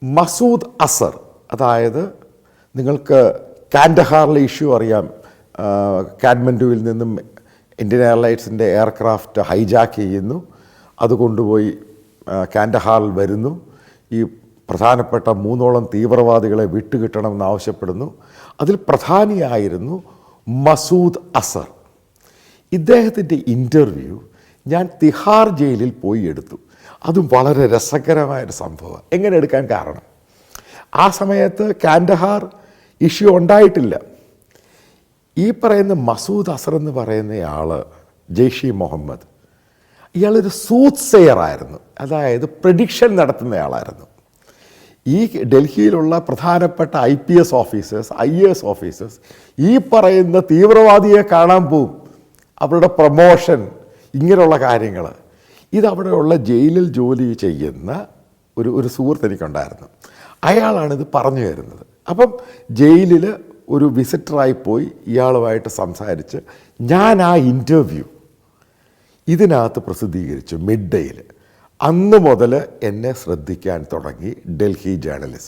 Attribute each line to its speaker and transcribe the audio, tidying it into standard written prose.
Speaker 1: മസൂദ് അസർ, അതായത് നിങ്ങൾക്ക് കാൻഡഹാറിലെ ഇഷ്യൂ അറിയാം. കാഠ്മണ്ഡുവിൽ നിന്നും ഇന്ത്യൻ എയർലൈൻസിൻ്റെ എയർക്രാഫ്റ്റ് ഹൈജാക്ക് ചെയ്യുന്നു, അത് കൊണ്ടുപോയി കാൻഡഹാറിൽ വരുന്നു. ഈ പ്രധാനപ്പെട്ട 3ഓളം തീവ്രവാദികളെ വിട്ടുകിട്ടണമെന്ന് ആവശ്യപ്പെടുന്നു. അതിൽ പ്രധാനിയായിരുന്നു മസൂദ് അസർ. ഇദ്ദേഹത്തിൻ്റെ ഇൻ്റർവ്യൂ ഞാൻ തിഹാർ ജയിലിൽ പോയി എടുത്തു. അതും വളരെ രസകരമായൊരു സംഭവം. എങ്ങനെ എടുക്കാൻ കാരണം, ആ സമയത്ത് കാൻഡഹാർ ഇഷ്യൂ ഉണ്ടായിട്ടില്ല. ഈ പറയുന്ന മസൂദ് അസർ എന്ന് പറയുന്നയാൾ, ജെയ്ഷി മുഹമ്മദ്, ഇയാളൊരു സൂത്ത്സെയർ ആയിരുന്നു. അതായത് പ്രഡിക്ഷൻ നടത്തുന്നയാളായിരുന്നു. ഈ ഡൽഹിയിലുള്ള പ്രധാനപ്പെട്ട IPS ഓഫീസേഴ്സ്, IAS ഓഫീസേഴ്സ് ഈ പറയുന്ന തീവ്രവാദിയെ കാണാൻ പോവും, അവരുടെ പ്രൊമോഷൻ, ഇങ്ങനെയുള്ള കാര്യങ്ങൾ. ഇതവിടെയുള്ള ജയിലിൽ ജോലി ചെയ്യുന്ന ഒരു സുഹൃത്ത് എനിക്കുണ്ടായിരുന്നു. അയാളാണിത് പറഞ്ഞു തരുന്നത്. അപ്പം ജയിലിൽ ഒരു വിസിറ്ററായി പോയി ഇയാളുമായിട്ട് സംസാരിച്ച് ഞാൻ ആ ഇൻ്റർവ്യൂ ഇതിനകത്ത് പ്രസിദ്ധീകരിച്ചു മിഡ് ഡേയിൽ. അന്ന് മുതൽ എന്നെ ശ്രദ്ധിക്കാൻ തുടങ്ങി ഡൽഹി ജേർണലിസം.